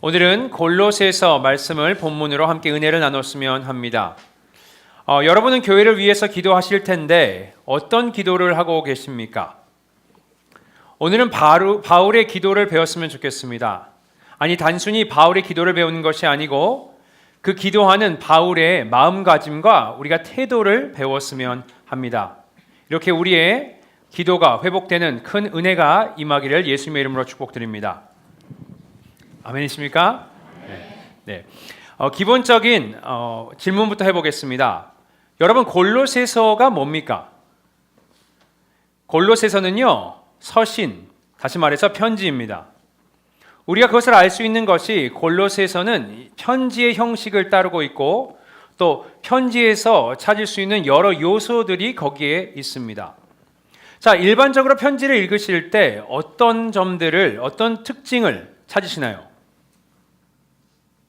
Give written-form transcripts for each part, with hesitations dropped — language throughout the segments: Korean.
오늘은 골로새서 말씀을 본문으로 함께 은혜를 나눴으면 합니다. 여러분은 교회를 위해서 기도하실 텐데 어떤 기도를 하고 계십니까? 오늘은 바울의 기도를 배웠으면 좋겠습니다. 아니, 단순히 바울의 기도를 배우는 것이 아니고 그 기도하는 바울의 마음가짐과 우리가 태도를 배웠으면 합니다. 이렇게 우리의 기도가 회복되는 큰 은혜가 임하기를 예수님의 이름으로 축복드립니다. 아멘이십니까? 네. 기본적인 질문부터 해보겠습니다. 여러분, 골로새서가 뭡니까? 골로새서는요, 서신, 다시 말해서 편지입니다. 우리가 그것을 알 수 있는 것이 골로새서는 편지의 형식을 따르고 있고 또 편지에서 찾을 수 있는 여러 요소들이 거기에 있습니다. 자, 일반적으로 편지를 읽으실 때 어떤 점들을, 어떤 특징을 찾으시나요?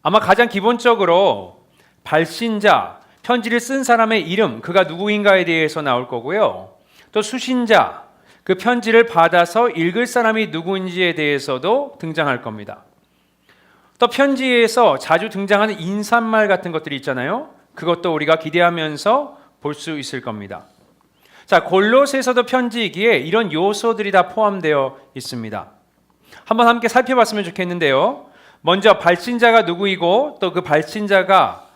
아마 가장 기본적으로 발신자, 편지를 쓴 사람의 이름, 그가 누구인가에 대해서 나올 거고요. 또 수신자, 그 편지를 받아서 읽을 사람이 누구인지에 대해서도 등장할 겁니다. 또 편지에서 자주 등장하는 인사말 같은 것들이 있잖아요. 그것도 우리가 기대하면서 볼 수 있을 겁니다. 자, 골로새서도 편지이기에 이런 요소들이 다 포함되어 있습니다. 한번 함께 살펴봤으면 좋겠는데요. 먼저 발신자가 누구이고 또 그 발신자가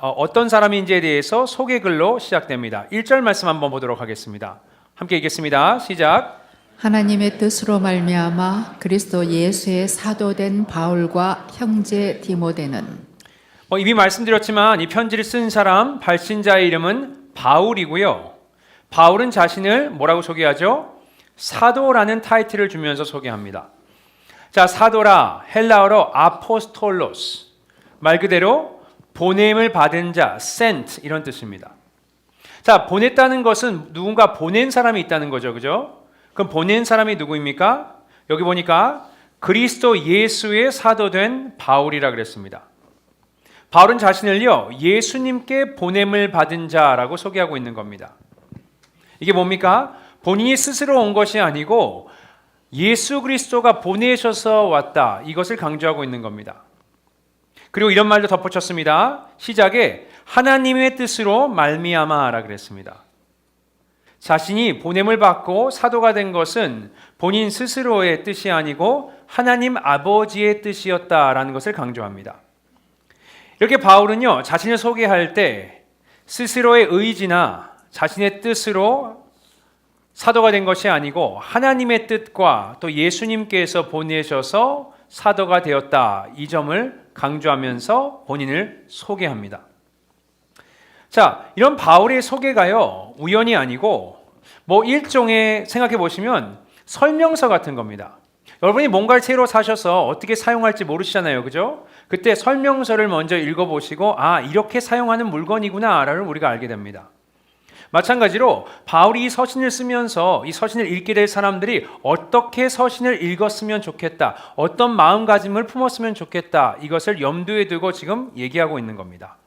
어떤 사람인지에 대해서 소개글로 시작됩니다. 1절 말씀 한번 보도록 하겠습니다. 함께 읽겠습니다. 시작. 하나님의 뜻으로 말미암아 그리스도 예수의 사도된 바울과 형제 디모데는. 이미 말씀드렸지만 이 편지를 쓴 사람 발신자의 이름은 바울이고요. 바울은 자신을 뭐라고 소개하죠? 사도라는 타이틀을 주면서 소개합니다. 자, 사도라, 헬라어로 아포스톨로스, 말 그대로 보냄을 받은 자, sent 이런 뜻입니다. 자, 보냈다는 것은 누군가 보낸 사람이 있다는 거죠, 그죠? 그럼 보낸 사람이 누구입니까? 여기 보니까 그리스도 예수의 사도된 바울이라 그랬습니다. 바울은 자신을요, 예수님께 보냄을 받은 자라고 소개하고 있는 겁니다. 이게 뭡니까? 본인이 스스로 온 것이 아니고 예수 그리스도가 보내셔서 왔다. 이것을 강조하고 있는 겁니다. 그리고 이런 말도 덧붙였습니다. 시작에 하나님의 뜻으로 말미암아라 그랬습니다. 자신이 보냄을 받고 사도가 된 것은 본인 스스로의 뜻이 아니고 하나님 아버지의 뜻이었다라는 것을 강조합니다. 이렇게 바울은요, 자신을 소개할 때 스스로의 의지나 자신의 뜻으로 사도가 된 것이 아니고 하나님의 뜻과 또 예수님께서 보내셔서 사도가 되었다. 이 점을 강조하면서 본인을 소개합니다. 자, 이런 바울의 소개가요, 우연이 아니고 일종의 생각해 보시면 설명서 같은 겁니다. 여러분이 뭔가를 새로 사셔서 어떻게 사용할지 모르시잖아요. 그죠? 그때 설명서를 먼저 읽어보시고 이렇게 사용하는 물건이구나라를 우리가 알게 됩니다. 마찬가지로 바울이 이 서신을 쓰면서 이 서신을 읽게 될 사람들이 어떻게 서신을 읽었으면 좋겠다, 어떤 마음가짐을 품었으면 좋겠다, 이것을 염두에 두고 지금 얘기하고 있는 겁니다.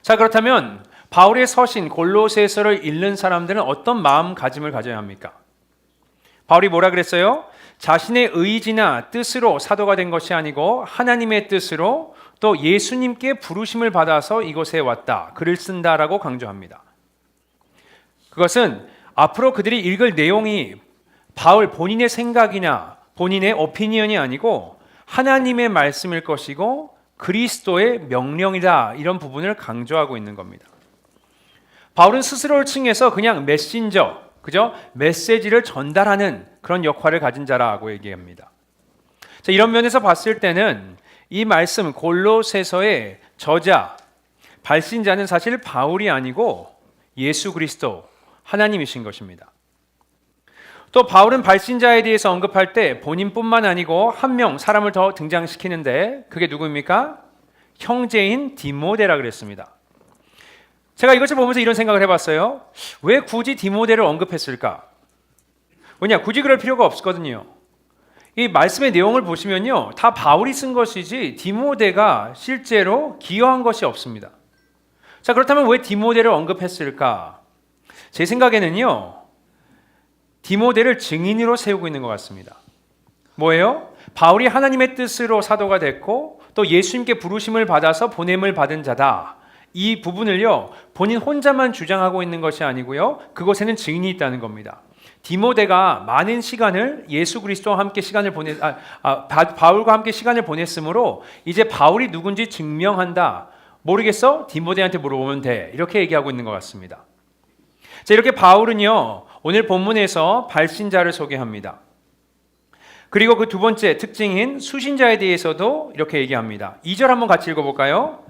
자, 그렇다면 바울의 서신 골로새서를 읽는 사람들은 어떤 마음가짐을 가져야 합니까? 바울이 뭐라 그랬어요? 자신의 의지나 뜻으로 사도가 된 것이 아니고 하나님의 뜻으로 또 예수님께 부르심을 받아서 이곳에 왔다, 글을 쓴다라고 강조합니다. 그것은 앞으로 그들이 읽을 내용이 바울 본인의 생각이나 본인의 오피니언이 아니고 하나님의 말씀일 것이고 그리스도의 명령이다, 이런 부분을 강조하고 있는 겁니다. 바울은 스스로를 칭해서 그냥 메신저, 그죠? 메시지를 전달하는 그런 역할을 가진 자라고 얘기합니다. 자, 이런 면에서 봤을 때는 이 말씀 골로새서의 저자, 발신자는 사실 바울이 아니고 예수 그리스도, 하나님이신 것입니다. 또 바울은 발신자에 대해서 언급할 때 본인뿐만 아니고 한 명 사람을 더 등장시키는데 그게 누구입니까? 형제인 디모데라 그랬습니다. 제가 이것을 보면서 이런 생각을 해봤어요. 왜 굳이 디모데를 언급했을까? 왜냐, 굳이 그럴 필요가 없거든요. 이 말씀의 내용을 보시면요, 다 바울이 쓴 것이지 디모데가 실제로 기여한 것이 없습니다. 자, 그렇다면 왜 디모데를 언급했을까? 제 생각에는요, 디모데를 증인으로 세우고 있는 것 같습니다. 뭐예요? 바울이 하나님의 뜻으로 사도가 됐고 또 예수님께 부르심을 받아서 보냄을 받은 자다. 이 부분을요, 본인 혼자만 주장하고 있는 것이 아니고요, 그곳에는 증인이 있다는 겁니다. 디모데가 많은 시간을 예수 그리스도와 함께 바울과 함께 시간을 보냈으므로 이제 바울이 누군지 증명한다. 모르겠어? 디모데한테 물어보면 돼. 이렇게 얘기하고 있는 것 같습니다. 자, 이렇게 바울은요, 오늘 본문에서 발신자를 소개합니다. 그리고 그 두 번째 특징인 수신자에 대해서도 이렇게 얘기합니다. 2절 한번 같이 읽어볼까요?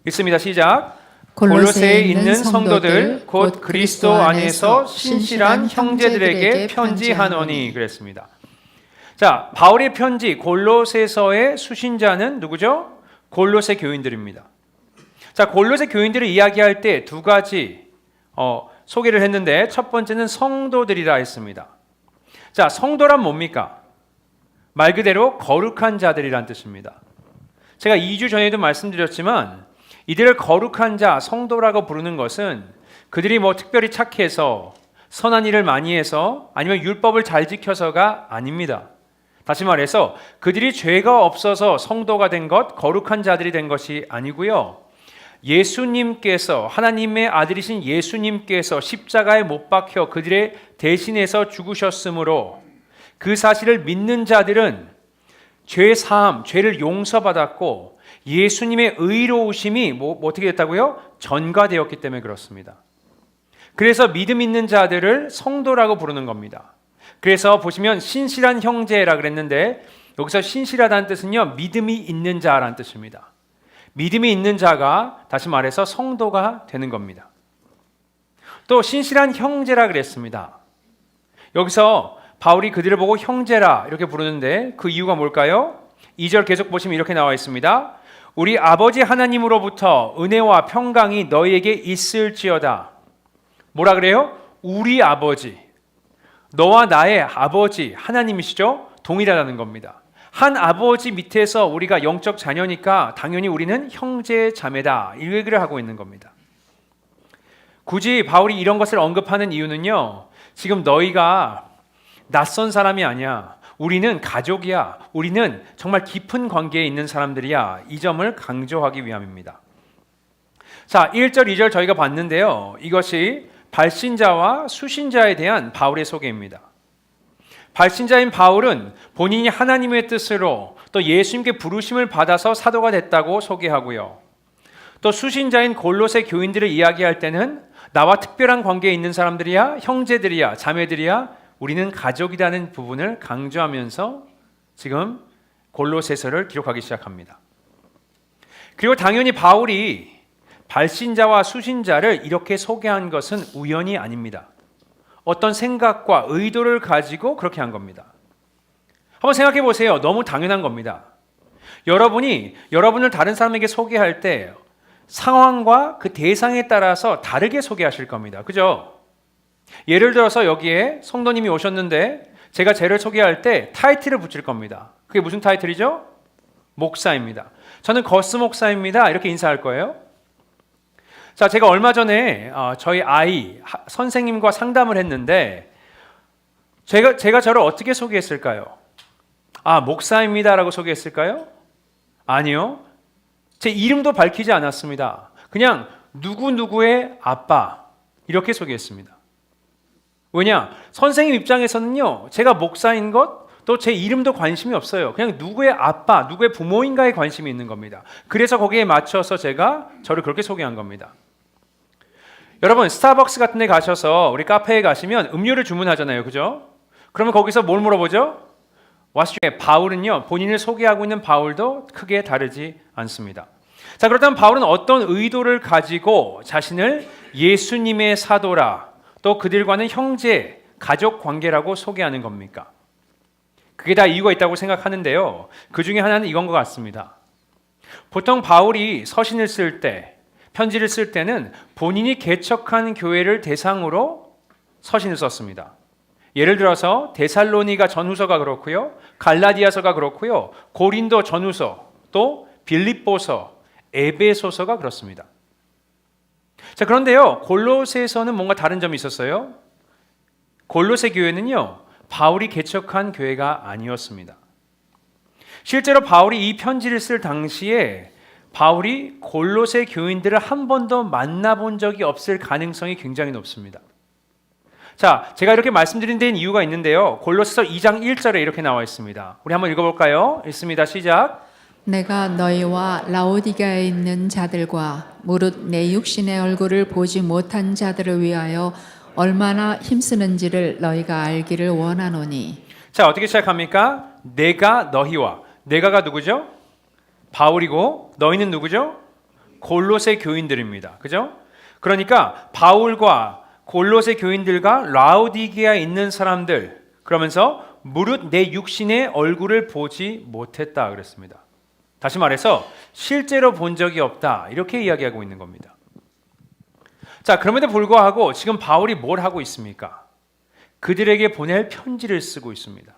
읽습니다. 시작. 골로새에 있는 성도들 곧 그리스도 안에서 신실한 형제들에게 편지하노니 그랬습니다. 자, 바울의 편지 골로새서의 수신자는 누구죠? 골로새 교인들입니다. 자, 골로새 교인들을 이야기할 때 두 가지 소개를 했는데 첫 번째는 성도들이라 했습니다. 자, 성도란 뭡니까? 말 그대로 거룩한 자들이란 뜻입니다. 제가 2주 전에도 말씀드렸지만 이들을 거룩한 자, 성도라고 부르는 것은 그들이 뭐 특별히 착해서 선한 일을 많이 해서 아니면 율법을 잘 지켜서가 아닙니다. 다시 말해서 그들이 죄가 없어서 성도가 된 것, 거룩한 자들이 된 것이 아니고요. 예수님께서, 하나님의 아들이신 예수님께서 십자가에 못 박혀 그들의 대신해서 죽으셨으므로 그 사실을 믿는 자들은 죄 사함, 죄를 용서받았고 예수님의 의로우심이 어떻게 됐다고요? 전가되었기 때문에 그렇습니다. 그래서 믿음 있는 자들을 성도라고 부르는 겁니다. 그래서 보시면 신실한 형제라 그랬는데 여기서 신실하다는 뜻은요, 믿음이 있는 자라는 뜻입니다. 믿음이 있는 자가 다시 말해서 성도가 되는 겁니다. 또 신실한 형제라 그랬습니다. 여기서 바울이 그들을 보고 형제라 이렇게 부르는데 그 이유가 뭘까요? 2절 계속 보시면 이렇게 나와 있습니다. 우리 아버지 하나님으로부터 은혜와 평강이 너희에게 있을지어다. 뭐라 그래요? 우리 아버지. 너와 나의 아버지 하나님이시죠? 동일하다는 겁니다. 한 아버지 밑에서 우리가 영적 자녀니까 당연히 우리는 형제 자매다. 이 얘기를 하고 있는 겁니다. 굳이 바울이 이런 것을 언급하는 이유는요, 지금 너희가 낯선 사람이 아니야. 우리는 가족이야. 우리는 정말 깊은 관계에 있는 사람들이야. 이 점을 강조하기 위함입니다. 자, 1절, 2절 저희가 봤는데요. 이것이 발신자와 수신자에 대한 바울의 소개입니다. 발신자인 바울은 본인이 하나님의 뜻으로 또 예수님께 부르심을 받아서 사도가 됐다고 소개하고요. 또 수신자인 골로새 교인들을 이야기할 때는 나와 특별한 관계에 있는 사람들이야, 형제들이야, 자매들이야, 우리는 가족이라는 부분을 강조하면서 지금 골로새서를 기록하기 시작합니다. 그리고 당연히 바울이 발신자와 수신자를 이렇게 소개한 것은 우연이 아닙니다. 어떤 생각과 의도를 가지고 그렇게 한 겁니다. 한번 생각해 보세요. 너무 당연한 겁니다. 여러분이 여러분을 다른 사람에게 소개할 때 상황과 그 대상에 따라서 다르게 소개하실 겁니다. 그죠? 예를 들어서 여기에 성도님이 오셨는데 제가 쟤를 소개할 때 타이틀을 붙일 겁니다. 그게 무슨 타이틀이죠? 목사입니다. 저는 거스 목사입니다. 이렇게 인사할 거예요. 자, 제가 얼마 전에 저희 아이 선생님과 상담을 했는데 제가 저를 어떻게 소개했을까요? 목사입니다라고 소개했을까요? 아니요. 제 이름도 밝히지 않았습니다. 그냥 누구누구의 아빠 이렇게 소개했습니다. 왜냐? 선생님 입장에서는요, 제가 목사인 것, 또 제 이름도 관심이 없어요. 그냥 누구의 아빠, 누구의 부모인가에 관심이 있는 겁니다. 그래서 거기에 맞춰서 제가 저를 그렇게 소개한 겁니다. 여러분, 스타벅스 같은 데 가셔서 우리 카페에 가시면 음료를 주문하잖아요. 그죠? 그러면 거기서 뭘 물어보죠? 바울은요, 본인을 소개하고 있는 바울도 크게 다르지 않습니다. 자, 그렇다면 바울은 어떤 의도를 가지고 자신을 예수님의 사도라, 또 그들과는 형제, 가족 관계라고 소개하는 겁니까? 그게 다 이유가 있다고 생각하는데요. 그 중에 하나는 이건 것 같습니다. 보통 바울이 서신을 쓸 때, 편지를 쓸 때는 본인이 개척한 교회를 대상으로 서신을 썼습니다. 예를 들어서 데살로니가 전후서가 그렇고요. 갈라디아서가 그렇고요. 고린도 전후서, 또 빌립보서, 에베소서가 그렇습니다. 자, 그런데요, 골로새에서는 뭔가 다른 점이 있었어요. 골로새 교회는요, 바울이 개척한 교회가 아니었습니다. 실제로 바울이 이 편지를 쓸 당시에 바울이 골로새 교인들을 한 번도 만나본 적이 없을 가능성이 굉장히 높습니다. 자, 제가 이렇게 말씀드린 데는 이유가 있는데요. 골로새서 2장 1절에 이렇게 나와 있습니다. 우리 한번 읽어볼까요? 읽습니다. 시작. 내가 너희와 라오디게아에 있는 자들과 무릇 내 육신의 얼굴을 보지 못한 자들을 위하여 얼마나 힘쓰는지를 너희가 알기를 원하노니. 자, 어떻게 시작합니까? 내가 너희와. 내가가 누구죠? 바울이고 너희는 누구죠? 골로새 교인들입니다. 그죠? 그러니까 바울과 골로새 교인들과 라오디게아에 있는 사람들, 그러면서 무릇 내 육신의 얼굴을 보지 못했다 그랬습니다. 다시 말해서 실제로 본 적이 없다 이렇게 이야기하고 있는 겁니다. 자, 그럼에도 불구하고 지금 바울이 뭘 하고 있습니까? 그들에게 보낼 편지를 쓰고 있습니다.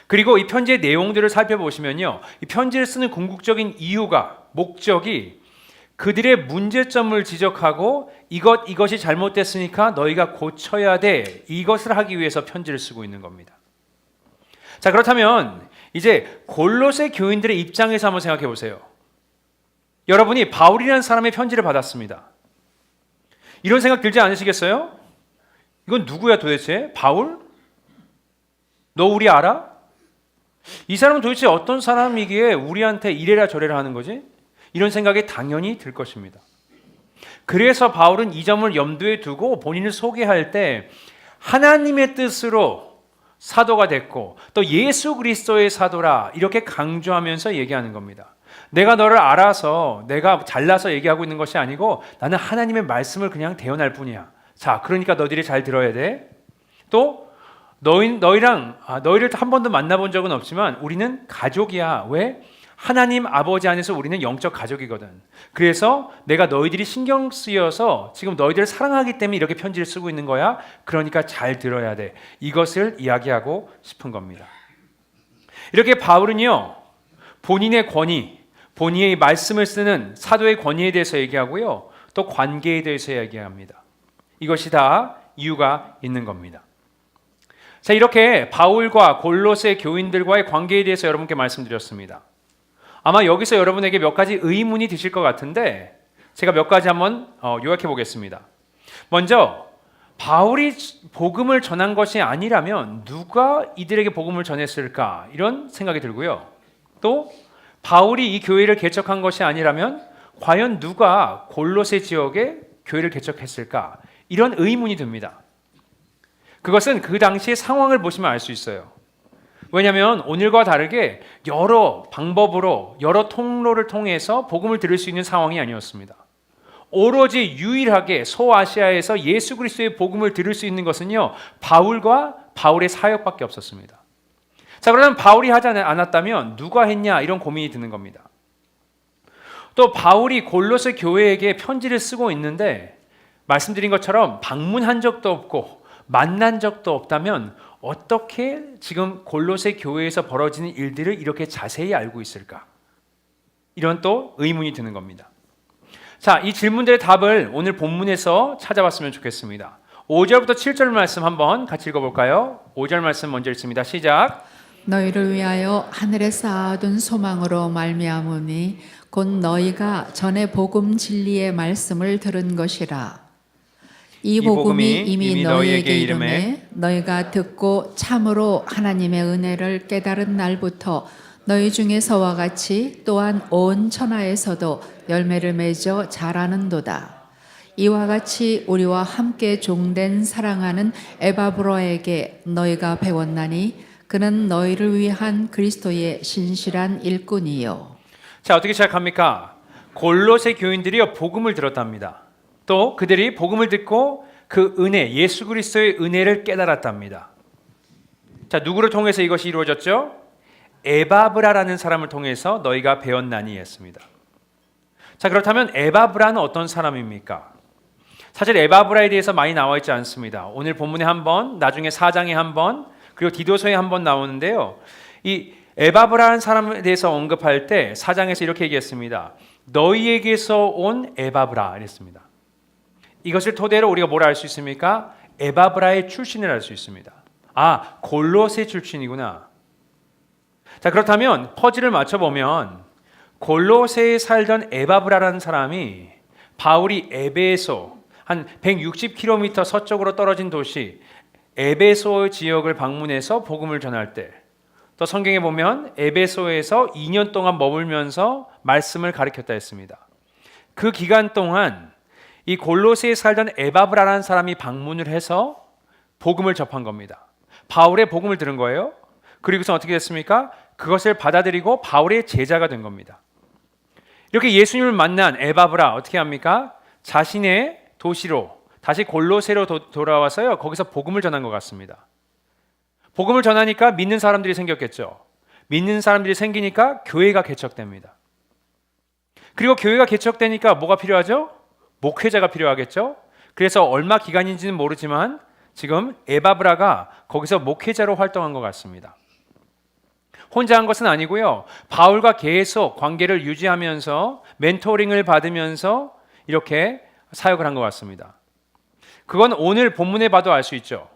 그리고 이 편지의 내용들을 살펴보시면요, 이 편지를 쓰는 궁극적인 이유가, 목적이 그들의 문제점을 지적하고 이것이 잘못됐으니까 너희가 고쳐야 돼, 이것을 하기 위해서 편지를 쓰고 있는 겁니다. 자, 그렇다면 이제 골로새 교인들의 입장에서 한번 생각해 보세요. 여러분이 바울이라는 사람의 편지를 받았습니다. 이런 생각 들지 않으시겠어요? 이건 누구야 도대체? 바울? 너 우리 알아? 이 사람은 도대체 어떤 사람이기에 우리한테 이래라 저래라 하는 거지? 이런 생각이 당연히 들 것입니다. 그래서 바울은 이 점을 염두에 두고 본인을 소개할 때 하나님의 뜻으로 사도가 됐고 또 예수 그리스도의 사도라 이렇게 강조하면서 얘기하는 겁니다. 내가 너를 알아서 내가 잘나서 얘기하고 있는 것이 아니고 나는 하나님의 말씀을 그냥 대언할 뿐이야. 자, 그러니까 너희들이 잘 들어야 돼. 또 너희를 한 번도 만나본 적은 없지만 우리는 가족이야. 왜? 하나님 아버지 안에서 우리는 영적 가족이거든. 그래서 내가 너희들이 신경 쓰여서 지금 너희들을 사랑하기 때문에 이렇게 편지를 쓰고 있는 거야. 그러니까 잘 들어야 돼. 이것을 이야기하고 싶은 겁니다. 이렇게 바울은요, 본인의 권위, 본인의 말씀을 쓰는 사도의 권위에 대해서 얘기하고요, 또 관계에 대해서 얘기합니다. 이것이 다 이유가 있는 겁니다. 자, 이렇게 바울과 골로새 교인들과의 관계에 대해서 여러분께 말씀드렸습니다. 아마 여기서 여러분에게 몇 가지 의문이 드실 것 같은데 제가 몇 가지 한번 요약해 보겠습니다. 먼저 바울이 복음을 전한 것이 아니라면 누가 이들에게 복음을 전했을까? 이런 생각이 들고요. 또 바울이 이 교회를 개척한 것이 아니라면 과연 누가 골로새 지역에 교회를 개척했을까? 이런 의문이 듭니다. 그것은 그 당시의 상황을 보시면 알 수 있어요. 왜냐하면 오늘과 다르게 여러 방법으로 여러 통로를 통해서 복음을 들을 수 있는 상황이 아니었습니다. 오로지 유일하게 소아시아에서 예수 그리스도의 복음을 들을 수 있는 것은요, 바울과 바울의 사역밖에 없었습니다. 자, 그러면 바울이 하지 않았다면 누가 했냐 이런 고민이 드는 겁니다. 또 바울이 골로새 교회에게 편지를 쓰고 있는데 말씀드린 것처럼 방문한 적도 없고 만난 적도 없다면 어떻게 지금 골로새 교회에서 벌어지는 일들을 이렇게 자세히 알고 있을까? 이런 또 의문이 드는 겁니다. 자, 이 질문들의 답을 오늘 본문에서 찾아봤으면 좋겠습니다. 5절부터 7절 말씀 한번 같이 읽어볼까요? 5절 말씀 먼저 읽습니다. 시작. 너희를 위하여 하늘에 쌓아둔 소망으로 말미암으니 곧 너희가 전에 복음 진리의 말씀을 들은 것이라. 이 복음이 이미 너희에게 이르매 너희가 듣고 참으로 하나님의 은혜를 깨달은 날부터 너희 중에서와 같이 또한 온 천하에서도 열매를 맺어 자라는도다. 이와 같이 우리와 함께 종된 사랑하는 에바브로에게 너희가 배웠나니 그는 너희를 위한 그리스도의 신실한 일꾼이요. 자, 어떻게 시작합니까? 골로새 교인들이 복음을 들었답니다. 또 그들이 복음을 듣고 그 은혜, 예수 그리스도의 은혜를 깨달았답니다. 자, 누구를 통해서 이것이 이루어졌죠? 에바브라라는 사람을 통해서 너희가 배웠나니 했습니다. 자, 그렇다면 에바브라는 어떤 사람입니까? 사실 에바브라에 대해서 많이 나와 있지 않습니다. 오늘 본문에 한 번, 나중에 4장에 한 번, 그리고 디도서에 한 번 나오는데요. 이 에바브라는 사람에 대해서 언급할 때 4장에서 이렇게 얘기했습니다. 너희에게서 온 에바브라 이랬습니다. 이것을 토대로 우리가 뭘 알 수 있습니까? 에바브라의 출신을 알 수 있습니다. 아, 골로새 출신이구나. 자, 그렇다면 퍼즐을 맞춰보면 골로새에 살던 에바브라라는 사람이 바울이 에베소 한 160km 서쪽으로 떨어진 도시 에베소 지역을 방문해서 복음을 전할 때, 또 성경에 보면 에베소에서 2년 동안 머물면서 말씀을 가르쳤다 했습니다. 그 기간 동안 이 골로새에 살던 에바브라라는 사람이 방문을 해서 복음을 접한 겁니다. 바울의 복음을 들은 거예요. 그리고서 어떻게 됐습니까? 그것을 받아들이고 바울의 제자가 된 겁니다. 이렇게 예수님을 만난 에바브라 어떻게 합니까? 자신의 도시로 다시 골로새로 돌아와서요, 거기서 복음을 전한 것 같습니다. 복음을 전하니까 믿는 사람들이 생겼겠죠. 믿는 사람들이 생기니까 교회가 개척됩니다. 그리고 교회가 개척되니까 뭐가 필요하죠? 목회자가 필요하겠죠. 그래서 얼마 기간인지는 모르지만 지금 에바브라가 거기서 목회자로 활동한 것 같습니다. 혼자 한 것은 아니고요, 바울과 계속 관계를 유지하면서 멘토링을 받으면서 이렇게 사역을 한 것 같습니다. 그건 오늘 본문에 봐도 알 수 있죠.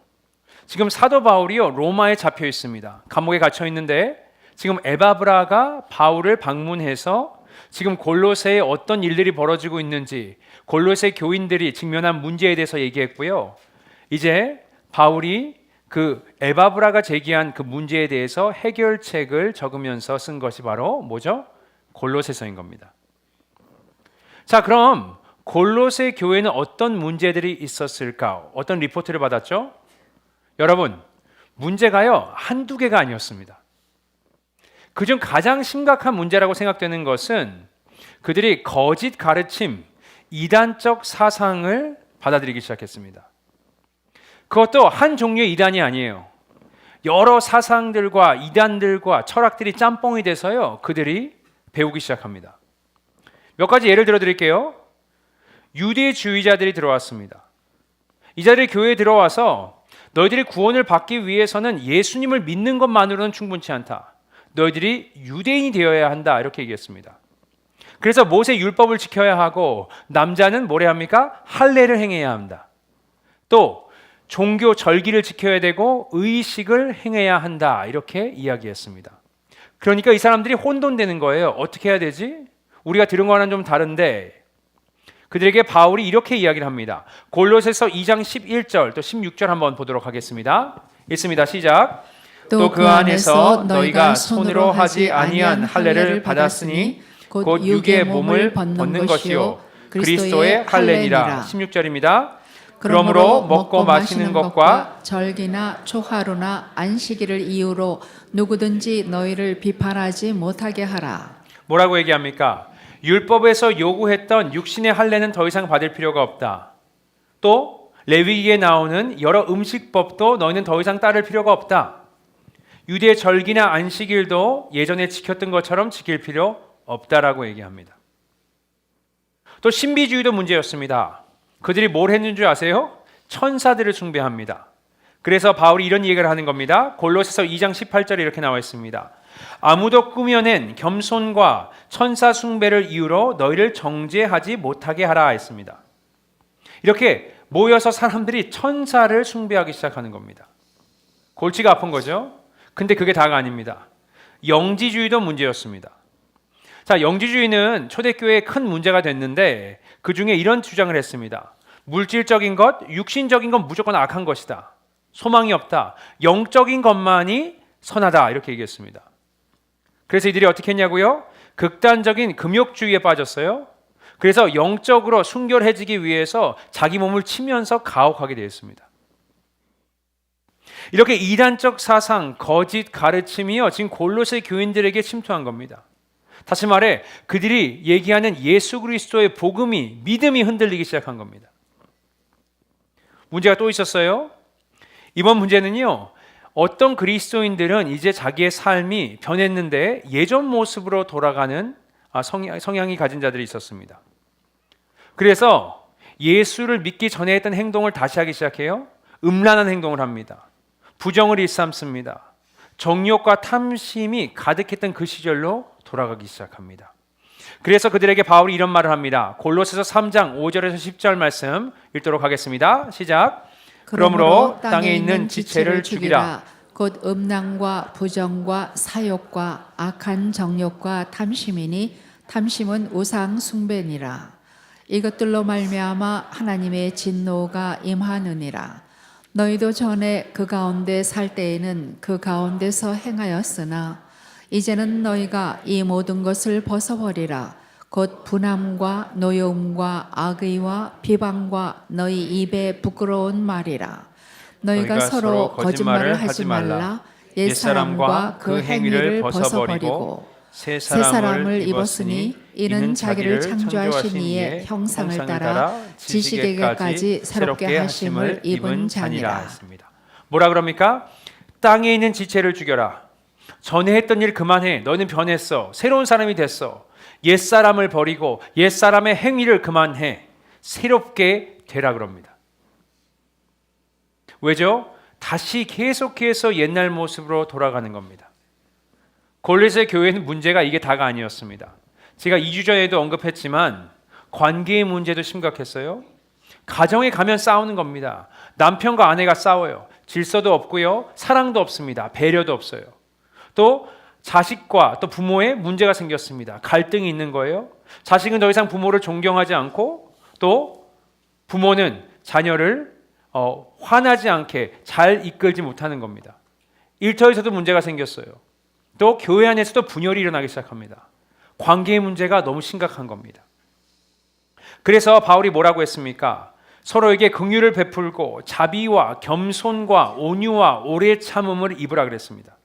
지금 사도 바울이요, 로마에 잡혀 있습니다. 감옥에 갇혀 있는데 지금 에바브라가 바울을 방문해서 지금 골로새에 어떤 일들이 벌어지고 있는지, 골로새 교인들이 직면한 문제에 대해서 얘기했고요. 이제 바울이 그 에바브라가 제기한 그 문제에 대해서 해결책을 적으면서 쓴 것이 바로 뭐죠? 골로새서인 겁니다. 자, 그럼 골로새 교회는 어떤 문제들이 있었을까? 어떤 리포트를 받았죠? 여러분, 문제가요, 한두 개가 아니었습니다. 그중 가장 심각한 문제라고 생각되는 것은 그들이 거짓 가르침, 이단적 사상을 받아들이기 시작했습니다. 그것도 한 종류의 이단이 아니에요. 여러 사상들과 이단들과 철학들이 짬뽕이 돼서요, 그들이 배우기 시작합니다. 몇 가지 예를 들어 드릴게요. 유대주의자들이 들어왔습니다. 이 자들이 교회에 들어와서 너희들이 구원을 받기 위해서는 예수님을 믿는 것만으로는 충분치 않다. 너희들이 유대인이 되어야 한다. 이렇게 얘기했습니다. 그래서 모세 율법을 지켜야 하고 남자는 뭐래 합니까? 할례를 행해야 한다. 또 종교 절기를 지켜야 되고 의식을 행해야 한다. 이렇게 이야기했습니다. 그러니까 이 사람들이 혼돈되는 거예요. 어떻게 해야 되지? 우리가 들은 거와는 좀 다른데, 그들에게 바울이 이렇게 이야기를 합니다. 골로새서 2장 11절 또 16절 한번 보도록 하겠습니다. 읽습니다. 시작. 또 그 안에서 너희가 손으로 하지 아니한 할례를 받았으니 곧 육의 몸을 벗는 것이요 그리스도의 할례니라. 16절입니다. 그러므로 먹고 마시는 것과 절기나 초하루나 안식일을 이유로 누구든지 너희를 비판하지 못하게 하라. 뭐라고 얘기합니까? 율법에서 요구했던 육신의 할례는 더 이상 받을 필요가 없다. 또 레위기에 나오는 여러 음식법도 너희는 더 이상 따를 필요가 없다. 유대 절기나 안식일도 예전에 지켰던 것처럼 지킬 필요 없다라고 얘기합니다. 또 신비주의도 문제였습니다. 그들이 뭘 했는 줄 아세요? 천사들을 숭배합니다. 그래서 바울이 이런 얘기를 하는 겁니다. 골로새서 2장 18절에 이렇게 나와 있습니다. 아무도 꾸며낸 겸손과 천사 숭배를 이유로 너희를 정죄하지 못하게 하라 했습니다. 이렇게 모여서 사람들이 천사를 숭배하기 시작하는 겁니다. 골치가 아픈 거죠. 근데 그게 다가 아닙니다. 영지주의도 문제였습니다. 자, 영지주의는 초대교회에 큰 문제가 됐는데 그 중에 이런 주장을 했습니다. 물질적인 것, 육신적인 건 무조건 악한 것이다. 소망이 없다. 영적인 것만이 선하다. 이렇게 얘기했습니다. 그래서 이들이 어떻게 했냐고요? 극단적인 금욕주의에 빠졌어요. 그래서 영적으로 순결해지기 위해서 자기 몸을 치면서 가혹하게 되었습니다. 이렇게 이단적 사상, 거짓 가르침이요, 지금 골로새 교인들에게 침투한 겁니다. 다시 말해 그들이 얘기하는 예수 그리스도의 복음이, 믿음이 흔들리기 시작한 겁니다. 문제가 또 있었어요. 이번 문제는요, 어떤 그리스도인들은 이제 자기의 삶이 변했는데 예전 모습으로 돌아가는 성향이 가진 자들이 있었습니다. 그래서 예수를 믿기 전에 했던 행동을 다시 하기 시작해요. 음란한 행동을 합니다. 부정을 일삼습니다. 정욕과 탐심이 가득했던 그 시절로 돌아가기 시작합니다. 그래서 그들에게 바울이 이런 말을 합니다. 골로새서 3장 5절에서 10절 말씀 읽도록 하겠습니다. 시작. 그러므로 땅에 있는 지체를 죽이라. 곧 음란과 부정과 사욕과 악한 정욕과 탐심이니 탐심은 우상 숭배니라. 이것들로 말미암아 하나님의 진노가 임하느니라. 너희도 전에 그 가운데 살 때에는 그 가운데서 행하였으나 이제는 너희가 이 모든 것을 벗어버리라. 곧 분함과 노여움과 악의와 비방과 너희 입에 부끄러운 말이라. 너희가 서로 거짓말을 하지 말라. 옛사람과 그 행위를 벗어버리고 새 사람을 입었으니 이는 자기를 창조하신 이의 형상을 따라 지식에게까지 새롭게 하심을 입은 자니라. 했습니다. 뭐라 그럽니까? 땅에 있는 지체를 죽여라. 전에 했던 일 그만해. 너는 변했어. 새로운 사람이 됐어. 옛사람을 버리고 옛사람의 행위를 그만해. 새롭게 되라 그럽니다. 왜죠? 다시 계속해서 옛날 모습으로 돌아가는 겁니다. 골로새 교회는 문제가 이게 다가 아니었습니다. 제가 2주 전에도 언급했지만 관계의 문제도 심각했어요. 가정에 가면 싸우는 겁니다. 남편과 아내가 싸워요. 질서도 없고요. 사랑도 없습니다. 배려도 없어요. 또 자식과 또 부모에 문제가 생겼습니다. 갈등이 있는 거예요. 자식은 더 이상 부모를 존경하지 않고 또 부모는 자녀를 화나지 않게 잘 이끌지 못하는 겁니다. 일터에서도 문제가 생겼어요. 또 교회 안에서도 분열이 일어나기 시작합니다. 관계의 문제가 너무 심각한 겁니다. 그래서 바울이 뭐라고 했습니까? 서로에게 긍휼을 베풀고 자비와 겸손과 온유와 오래 참음을 입으라 그랬습니다.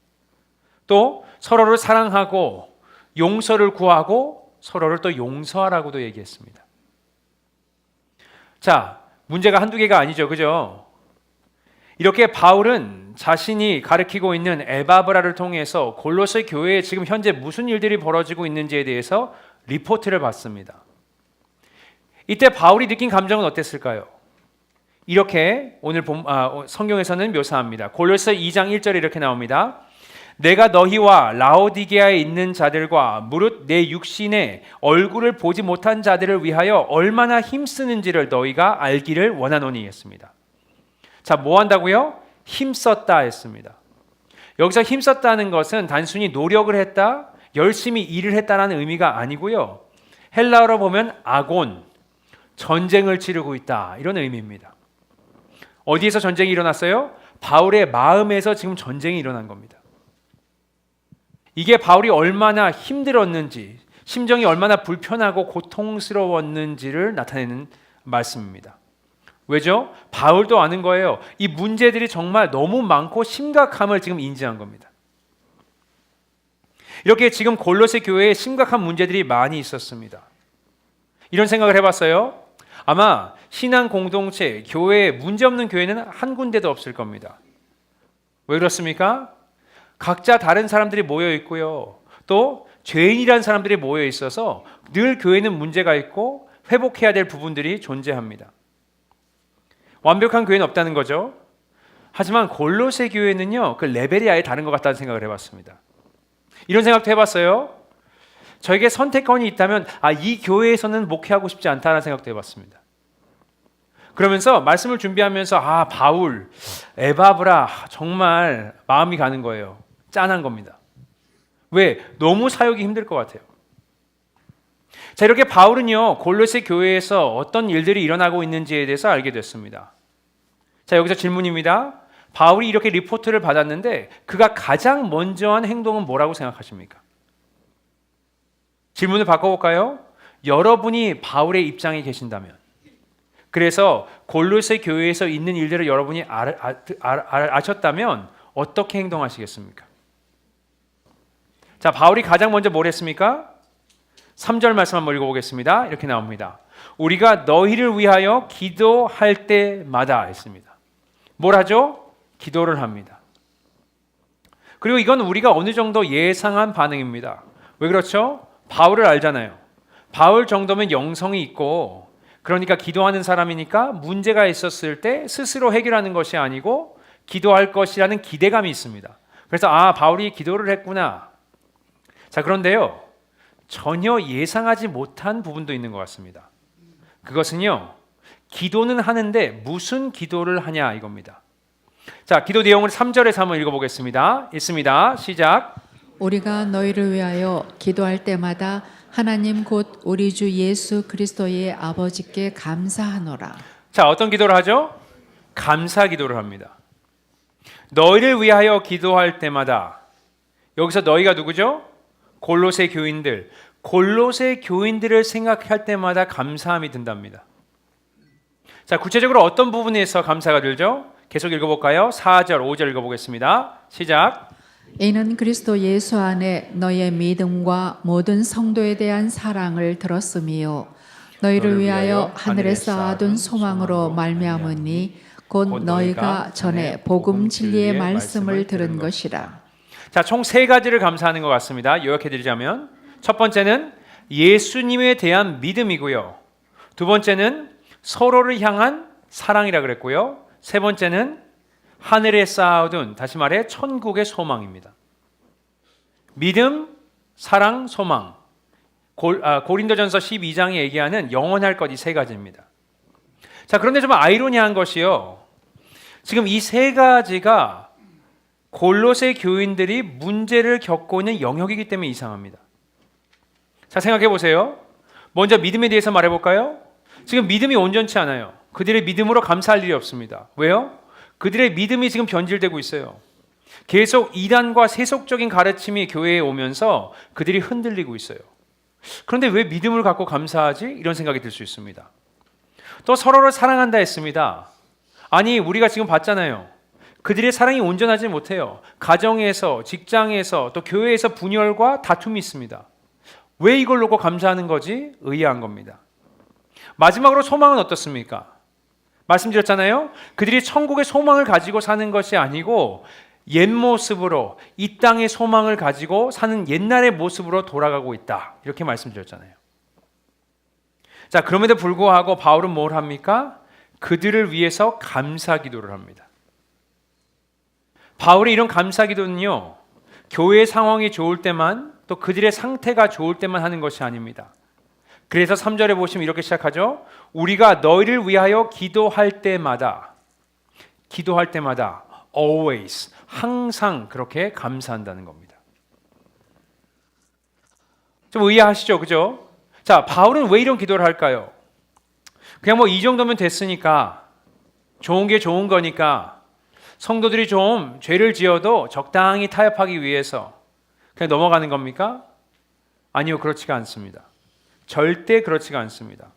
또 서로를 사랑하고 용서를 구하고 서로를 또 용서하라고도 얘기했습니다. 자, 문제가 한두 개가 아니죠. 그죠? 이렇게 바울은 자신이 가르치고 있는 에바브라를 통해서 골로새 교회에 지금 현재 무슨 일들이 벌어지고 있는지에 대해서 리포트를 받습니다. 이때 바울이 느낀 감정은 어땠을까요? 이렇게 오늘 성경에서는 묘사합니다. 골로새 2장 1절에 이렇게 나옵니다. 내가 너희와 라오디게아에 있는 자들과 무릇 내 육신의 얼굴을 보지 못한 자들을 위하여 얼마나 힘쓰는지를 너희가 알기를 원하노니 했습니다. 자, 뭐 한다고요? 힘썼다 했습니다. 여기서 힘썼다는 것은 단순히 노력을 했다, 열심히 일을 했다라는 의미가 아니고요. 헬라어로 보면 아곤, 전쟁을 치르고 있다 이런 의미입니다. 어디에서 전쟁이 일어났어요? 바울의 마음에서 지금 전쟁이 일어난 겁니다. 이게 바울이 얼마나 힘들었는지, 심정이 얼마나 불편하고 고통스러웠는지를 나타내는 말씀입니다. 왜죠? 바울도 아는 거예요. 이 문제들이 정말 너무 많고 심각함을 지금 인지한 겁니다. 이렇게 지금 골로새 교회에 심각한 문제들이 많이 있었습니다. 이런 생각을 해봤어요. 아마 신앙 공동체, 교회에 문제없는 교회는 한 군데도 없을 겁니다. 왜 그렇습니까? 각자 다른 사람들이 모여 있고요. 또 죄인이라는 사람들이 모여 있어서 늘 교회는 문제가 있고 회복해야 될 부분들이 존재합니다. 완벽한 교회는 없다는 거죠. 하지만 골로새 교회는요, 그 레벨이 아예 다른 것 같다는 생각을 해봤습니다. 이런 생각도 해봤어요. 저에게 선택권이 있다면 이 교회에서는 목회하고 싶지 않다는 생각도 해봤습니다. 그러면서 말씀을 준비하면서 바울, 에바브라 정말 마음이 가는 거예요. 짠한 겁니다. 왜? 너무 사역이 힘들 것 같아요. 자, 이렇게 바울은요, 골로새 교회에서 어떤 일들이 일어나고 있는지에 대해서 알게 됐습니다. 자, 여기서 질문입니다. 바울이 이렇게 리포트를 받았는데 그가 가장 먼저 한 행동은 뭐라고 생각하십니까? 질문을 바꿔볼까요? 여러분이 바울의 입장에 계신다면, 그래서 골로새 교회에서 있는 일들을 여러분이 아셨다면 어떻게 행동하시겠습니까? 자, 바울이 가장 먼저 뭘 했습니까? 3절 말씀 한번 읽어보겠습니다. 이렇게 나옵니다. 우리가 너희를 위하여 기도할 때마다 했습니다. 뭘 하죠? 기도를 합니다. 그리고 이건 우리가 어느 정도 예상한 반응입니다. 왜 그렇죠? 바울을 알잖아요. 바울 정도면 영성이 있고, 그러니까 기도하는 사람이니까 문제가 있었을 때 스스로 해결하는 것이 아니고 기도할 것이라는 기대감이 있습니다. 그래서 바울이 기도를 했구나. 자, 그런데요, 전혀 예상하지 못한 부분도 있는 것 같습니다. 그것은요, 기도는 하는데 무슨 기도를 하냐 이겁니다. 자, 기도 내용을 3절에서 한번 읽어보겠습니다. 있습니다. 시작. 우리가 너희를 위하여 기도할 때마다 하나님 곧 우리 주 예수 그리스도의 아버지께 감사하노라. 자, 어떤 기도를 하죠? 감사 기도를 합니다. 너희를 위하여 기도할 때마다, 여기서 너희가 누구죠? 골로새 교인들. 골로새 교인들을 생각할 때마다 감사함이 든답니다. 자, 구체적으로 어떤 부분에서 감사가 들죠? 계속 읽어볼까요? 4절, 5절 읽어보겠습니다. 시작. 이는 그리스도 예수 안에 너희의 믿음과 모든 성도에 대한 사랑을 들었음이요 너희를 위하여 하늘에 쌓아둔 소망으로 말미암으니 곧 너희가 전에 복음 진리의 말씀을 들은 것이라. 자, 총 세 가지를 감사하는 것 같습니다. 요약해드리자면 첫 번째는 예수님에 대한 믿음이고요. 두 번째는 서로를 향한 사랑이라 그랬고요. 세 번째는 하늘에 쌓아둔, 다시 말해 천국의 소망입니다. 믿음, 사랑, 소망. 고린도전서 12장에 얘기하는 영원할 것 이 세 가지입니다. 자, 그런데 좀 아이러니한 것이요. 지금 이 세 가지가 골로새 교인들이 문제를 겪고 있는 영역이기 때문에 이상합니다. 자, 생각해 보세요. 먼저 믿음에 대해서 말해 볼까요? 지금 믿음이 온전치 않아요. 그들의 믿음으로 감사할 일이 없습니다. 왜요? 그들의 믿음이 지금 변질되고 있어요. 계속 이단과 세속적인 가르침이 교회에 오면서 그들이 흔들리고 있어요. 그런데 왜 믿음을 갖고 감사하지? 이런 생각이 들 수 있습니다. 또 서로를 사랑한다 했습니다. 아니, 우리가 지금 봤잖아요. 그들의 사랑이 온전하지 못해요. 가정에서, 직장에서, 또 교회에서 분열과 다툼이 있습니다. 왜 이걸 놓고 감사하는 거지? 의아한 겁니다. 마지막으로 소망은 어떻습니까? 말씀드렸잖아요. 그들이 천국의 소망을 가지고 사는 것이 아니고 옛 모습으로, 이 땅의 소망을 가지고 사는 옛날의 모습으로 돌아가고 있다. 이렇게 말씀드렸잖아요. 자, 그럼에도 불구하고 바울은 뭘 합니까? 그들을 위해서 감사 기도를 합니다. 바울의 이런 감사 기도는요, 교회의 상황이 좋을 때만, 또 그들의 상태가 좋을 때만 하는 것이 아닙니다. 그래서 3절에 보시면 이렇게 시작하죠. 우리가 너희를 위하여 기도할 때마다 always, 항상 그렇게 감사한다는 겁니다. 좀 의아하시죠? 그죠? 자, 바울은 왜 이런 기도를 할까요? 그냥 뭐 이 정도면 됐으니까, 좋은 게 좋은 거니까, 성도들이 좀 죄를 지어도 적당히 타협하기 위해서 그냥 넘어가는 겁니까? 아니요, 그렇지가 않습니다. 절대 그렇지가 않습니다.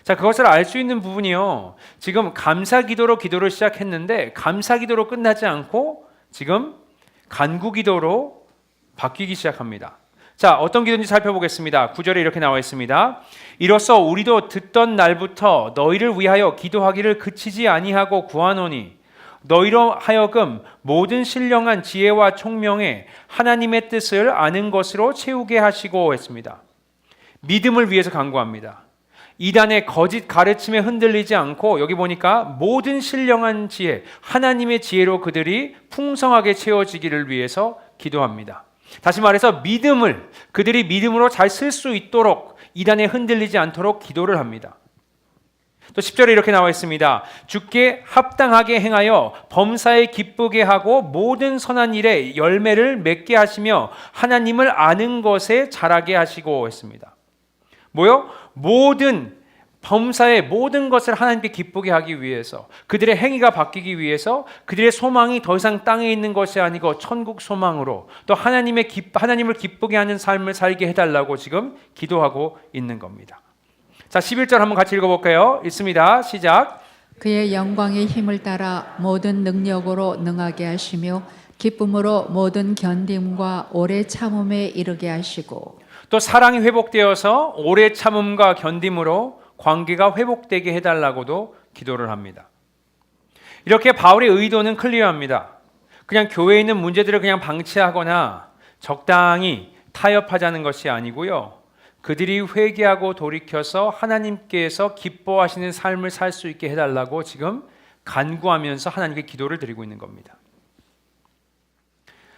자, 그것을 알 수 있는 부분이요. 지금 감사 기도로 기도를 시작했는데 감사 기도로 끝나지 않고 지금 간구 기도로 바뀌기 시작합니다. 자, 어떤 기도인지 살펴보겠습니다. 9절에 이렇게 나와 있습니다. 이로써 우리도 듣던 날부터 너희를 위하여 기도하기를 그치지 아니하고 구하노니 너희로 하여금 모든 신령한 지혜와 총명에 하나님의 뜻을 아는 것으로 채우게 하시고 했습니다. 믿음을 위해서 간구합니다. 이단의 거짓 가르침에 흔들리지 않고 여기 보니까 모든 신령한 지혜, 하나님의 지혜로 그들이 풍성하게 채워지기를 위해서 기도합니다. 다시 말해서 그들이 믿음으로 잘 쓸 수 있도록 이단에 흔들리지 않도록 기도를 합니다. 또 10절에 이렇게 나와 있습니다. 주께 합당하게 행하여 범사에 기쁘게 하고 모든 선한 일에 열매를 맺게 하시며 하나님을 아는 것에 자라게 하시고 했습니다. 뭐요? 모든 범사의 모든 것을 하나님께 기쁘게 하기 위해서, 그들의 행위가 바뀌기 위해서 그들의 소망이 더 이상 땅에 있는 것이 아니고 천국 소망으로 또 하나님을 기쁘게 하는 삶을 살게 해달라고 지금 기도하고 있는 겁니다. 자, 11절 한번 같이 읽어볼까요? 있습니다. 시작. 그의 영광의 힘을 따라 모든 능력으로 능하게 하시며 기쁨으로 모든 견딤과 오래 참음에 이르게 하시고 또 사랑이 회복되어서 오래 참음과 견딤으로 관계가 회복되게 해달라고도 기도를 합니다. 이렇게 바울의 의도는 클리어합니다. 그냥 교회에 있는 문제들을 그냥 방치하거나 적당히 타협하자는 것이 아니고요. 그들이 회개하고 돌이켜서 하나님께서 기뻐하시는 삶을 살 수 있게 해달라고 지금 간구하면서 하나님께 기도를 드리고 있는 겁니다.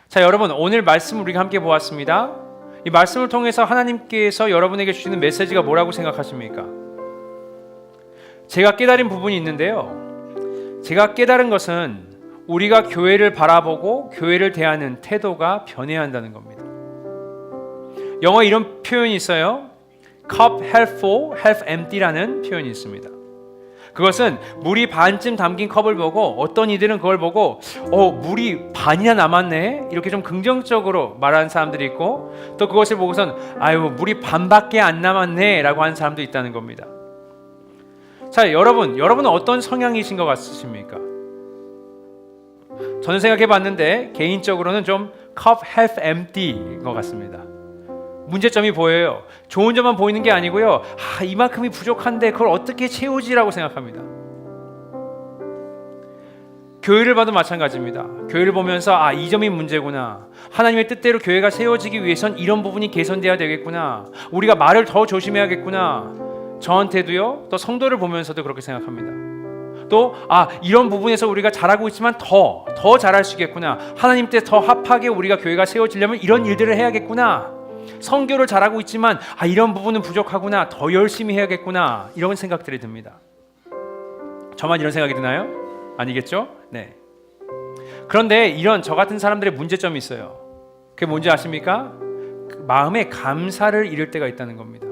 자, 여러분, 오늘 말씀을 우리가 함께 보았습니다. 이 말씀을 통해서 하나님께서 여러분에게 주시는 메시지가 뭐라고 생각하십니까? 제가 깨달은 부분이 있는데요. 제가 깨달은 것은 우리가 교회를 바라보고 교회를 대하는 태도가 변해야 한다는 겁니다. 영어 이런 표현이 있어요. Cup half full, half empty라는 표현이 있습니다. 그것은 물이 반쯤 담긴 컵을 보고 어떤 이들은 그걸 보고 물이 반이나 남았네 이렇게 좀 긍정적으로 말하는 사람들이 있고, 또 그것을 보고선 아유 물이 반밖에 안 남았네 라고 하는 사람도 있다는 겁니다. 자, 여러분은 어떤 성향이신 것 같으십니까? 저는 생각해 봤는데 개인적으로는 좀 cup half empty인 것 같습니다. 문제점이 보여요. 좋은 점만 보이는 게 아니고요. 이만큼이 부족한데 그걸 어떻게 채우지라고 생각합니다. 교회를 봐도 마찬가지입니다. 교회를 보면서 이 점이 문제구나. 하나님의 뜻대로 교회가 세워지기 위해선 이런 부분이 개선돼야 되겠구나. 우리가 말을 더 조심해야겠구나. 저한테도요. 또 성도를 보면서도 그렇게 생각합니다. 또 이런 부분에서 우리가 잘하고 있지만 더 잘할 수 있겠구나. 하나님 때 더 합하게 우리가 교회가 세워지려면 이런 일들을 해야겠구나. 선교를 잘하고 있지만 이런 부분은 부족하구나. 더 열심히 해야겠구나. 이런 생각들이 듭니다. 저만 이런 생각이 드나요? 아니겠죠? 네. 그런데 이런 저 같은 사람들의 문제점이 있어요. 그게 뭔지 아십니까? 마음에 감사를 잃을 때가 있다는 겁니다.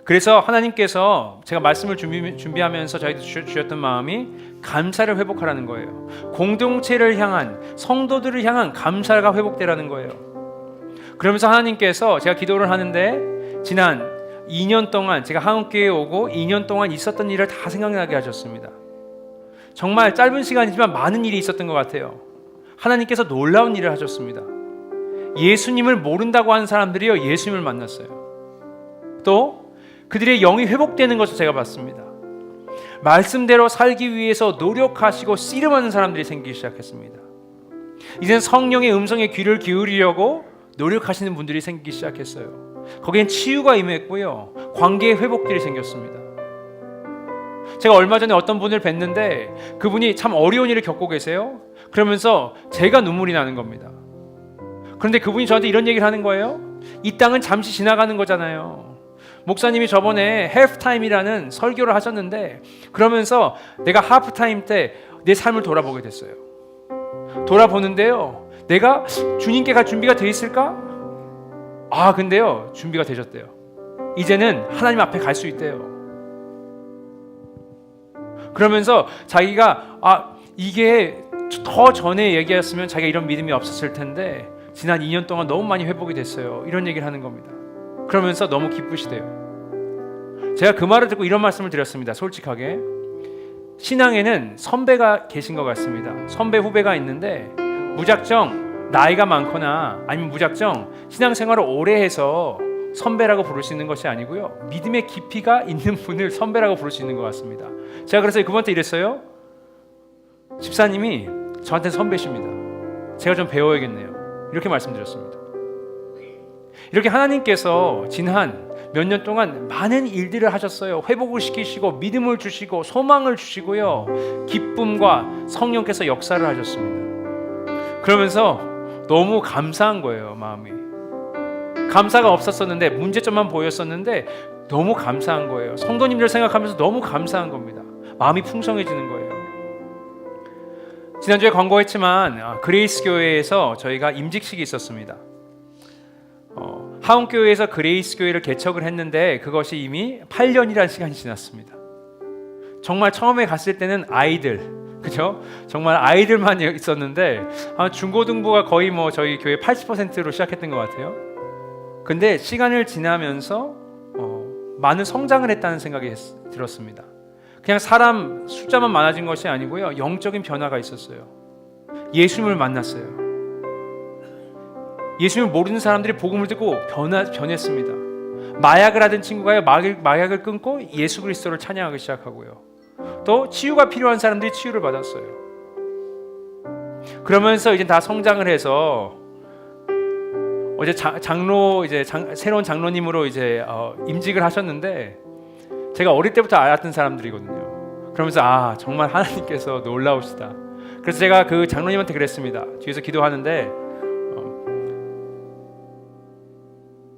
그래서 하나님께서 제가 말씀을 준비하면서 저희도 주셨던 마음이 감사를 회복하라는 거예요. 공동체를 향한, 성도들을 향한 감사가 회복되라는 거예요. 그러면서 하나님께서 제가 기도를 하는데 지난 2년 동안 제가 한국교회에 오고 2년 동안 있었던 일을 다 생각나게 하셨습니다. 정말 짧은 시간이지만 많은 일이 있었던 것 같아요. 하나님께서 놀라운 일을 하셨습니다. 예수님을 모른다고 하는 사람들이요, 예수님을 만났어요. 또 그들의 영이 회복되는 것을 제가 봤습니다. 말씀대로 살기 위해서 노력하시고 씨름하는 사람들이 생기기 시작했습니다. 이젠 성령의 음성에 귀를 기울이려고 노력하시는 분들이 생기기 시작했어요. 거기엔 치유가 임했고요, 관계의 회복들이 생겼습니다. 제가 얼마 전에 어떤 분을 뵀는데 그분이 참 어려운 일을 겪고 계세요. 그러면서 제가 눈물이 나는 겁니다. 그런데 그분이 저한테 이런 얘기를 하는 거예요. 이 땅은 잠시 지나가는 거잖아요. 목사님이 저번에 halftime이라는 설교를 하셨는데 그러면서 내가 하프타임 때 내 삶을 돌아보게 됐어요. 돌아보는데요, 내가 주님께 갈 준비가 돼 있을까? 근데요, 준비가 되셨대요. 이제는 하나님 앞에 갈 수 있대요. 그러면서 자기가 이게 더 전에 얘기했으면 자기가 이런 믿음이 없었을 텐데 지난 2년 동안 너무 많이 회복이 됐어요. 이런 얘기를 하는 겁니다. 그러면서 너무 기쁘시대요. 제가 그 말을 듣고 이런 말씀을 드렸습니다. 솔직하게 신앙에는 선배가 계신 것 같습니다. 선배 후배가 있는데 무작정 나이가 많거나 아니면 무작정 신앙생활을 오래 해서 선배라고 부를 수 있는 것이 아니고요, 믿음의 깊이가 있는 분을 선배라고 부를 수 있는 것 같습니다. 제가 그래서 그분한테 이랬어요. 집사님이 저한테 선배십니다. 제가 좀 배워야겠네요. 이렇게 말씀드렸습니다. 이렇게 하나님께서 지난 몇 년 동안 많은 일들을 하셨어요. 회복을 시키시고 믿음을 주시고 소망을 주시고요, 기쁨과 성령께서 역사를 하셨습니다. 그러면서 너무 감사한 거예요. 마음이 감사가 없었었는데, 문제점만 보였었는데 너무 감사한 거예요. 성도님들 생각하면서 너무 감사한 겁니다. 마음이 풍성해지는 거예요. 지난주에 광고했지만 그레이스 교회에서 저희가 임직식이 있었습니다. 하원교회에서 그레이스 교회를 개척을 했는데 그것이 이미 8년이라는 시간이 지났습니다. 정말 처음에 갔을 때는 아이들, 그죠? 정말 아이들만 있었는데 중고등부가 거의 저희 교회 80%로 시작했던 것 같아요. 근데 시간을 지나면서 많은 성장을 했다는 생각이 들었습니다. 그냥 사람 숫자만 많아진 것이 아니고요, 영적인 변화가 있었어요. 예수님을 만났어요. 예수님을 모르는 사람들이 복음을 듣고 변했습니다. 마약을 하던 친구가요, 마약을 끊고 예수 그리스도를 찬양하기 시작하고요, 또 치유가 필요한 사람들이 치유를 받았어요. 그러면서 이제 다 성장을 해서 어제 새로운 장로님으로 임직을 하셨는데 제가 어릴 때부터 알았던 사람들이거든요. 그러면서 정말 하나님께서 놀라우시다. 그래서 제가 그 장로님한테 그랬습니다. 뒤에서 기도하는데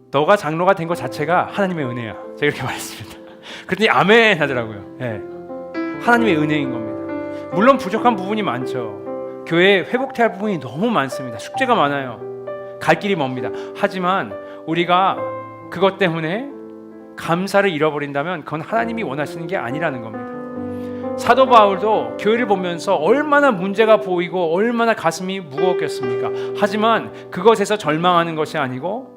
너가 장로가 된 것 자체가 하나님의 은혜야. 제가 이렇게 말했습니다. 그랬더니 아멘 하더라고요. 네. 하나님의 은혜인 겁니다. 물론 부족한 부분이 많죠. 교회에 회복해야 할 부분이 너무 많습니다. 숙제가 많아요. 갈 길이 멉니다. 하지만 우리가 그것 때문에 감사를 잃어버린다면 그건 하나님이 원하시는 게 아니라는 겁니다. 사도 바울도 교회를 보면서 얼마나 문제가 보이고 얼마나 가슴이 무거웠겠습니까? 하지만 그것에서 절망하는 것이 아니고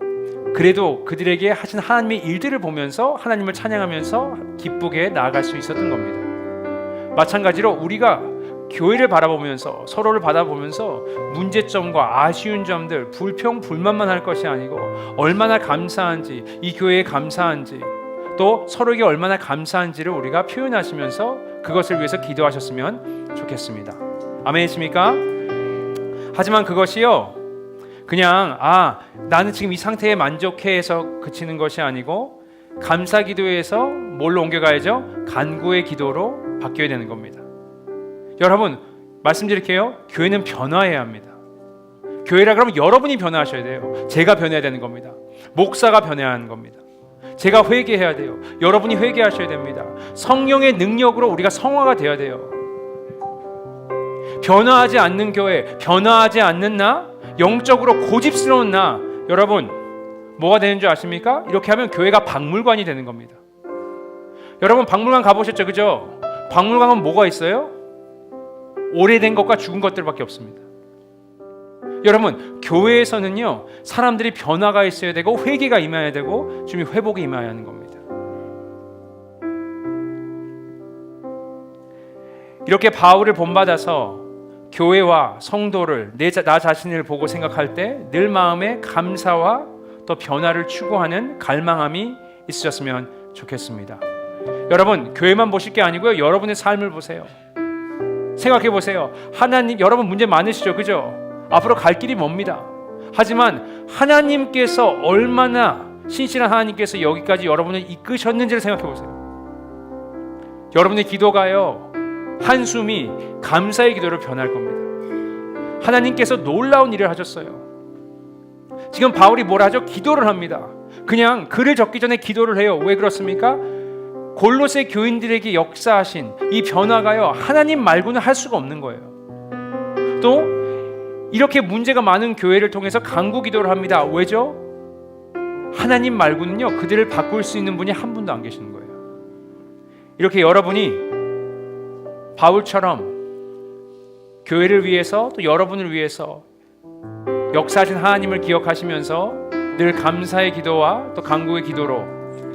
그래도 그들에게 하신 하나님의 일들을 보면서 하나님을 찬양하면서 기쁘게 나아갈 수 있었던 겁니다. 마찬가지로 우리가 교회를 바라보면서 서로를 바라보면서 문제점과 아쉬운 점들, 불평, 불만만 할 것이 아니고 얼마나 감사한지, 이 교회에 감사한지, 또 서로에게 얼마나 감사한지를 우리가 표현하시면서 그것을 위해서 기도하셨으면 좋겠습니다. 아멘이십니까? 하지만 그것이요, 그냥 나는 지금 이 상태에 만족해 해서 그치는 것이 아니고 감사 기도에서 뭘로 옮겨가야죠? 간구의 기도로 바뀌어야 되는 겁니다. 여러분, 말씀드릴게요. 교회는 변화해야 합니다. 교회라 그러면 여러분이 변화하셔야 돼요. 제가 변해야 되는 겁니다. 목사가 변해야 하는 겁니다. 제가 회개해야 돼요. 여러분이 회개하셔야 됩니다. 성령의 능력으로 우리가 성화가 되어야 돼요. 변화하지 않는 교회, 변화하지 않는 나, 영적으로 고집스러운 나, 여러분 뭐가 되는 줄 아십니까? 이렇게 하면 교회가 박물관이 되는 겁니다. 여러분 박물관 가보셨죠? 그죠? 박물관은 뭐가 있어요? 오래된 것과 죽은 것들밖에 없습니다. 여러분 교회에서는요, 사람들이 변화가 있어야 되고 회개가 임해야 되고 주님 회복이 임해야 하는 겁니다. 이렇게 바울을 본받아서 교회와 성도를 나 자신을 보고 생각할 때 늘 마음에 감사와 또 변화를 추구하는 갈망함이 있으셨으면 좋겠습니다. 여러분 교회만 보실 게 아니고요, 여러분의 삶을 보세요. 생각해 보세요. 하나님, 여러분 문제 많으시죠? 그죠? 앞으로 갈 길이 멉니다. 하지만 하나님께서 얼마나 신실한 하나님께서 여기까지 여러분을 이끄셨는지를 생각해 보세요. 여러분의 기도가요, 한숨이 감사의 기도로 변할 겁니다. 하나님께서 놀라운 일을 하셨어요. 지금 바울이 뭘 하죠? 기도를 합니다. 그냥 글을 적기 전에 기도를 해요. 왜 그렇습니까? 골로새 교인들에게 역사하신 이 변화가요, 하나님 말고는 할 수가 없는 거예요. 또 이렇게 문제가 많은 교회를 통해서 간구 기도를 합니다. 왜죠? 하나님 말고는요, 그들을 바꿀 수 있는 분이 한 분도 안 계시는 거예요. 이렇게 여러분이 바울처럼 교회를 위해서 또 여러분을 위해서 역사하신 하나님을 기억하시면서 늘 감사의 기도와 또 간구의 기도로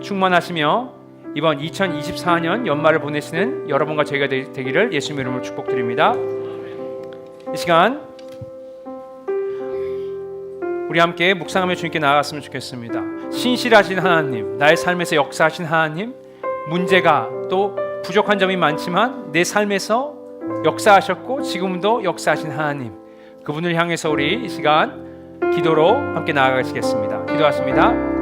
충만하시며 이번 2024년 연말을 보내시는 여러분과 저희가 되기를 예수님의 이름으로 축복드립니다. 이 시간 우리 함께 묵상하며 주님께 나아갔으면 좋겠습니다. 신실하신 하나님, 나의 삶에서 역사하신 하나님, 문제가 또 부족한 점이 많지만 내 삶에서 역사하셨고 지금도 역사하신 하나님, 그분을 향해서 우리 이 시간 기도로 함께 나아가시겠습니다. 기도하십니다.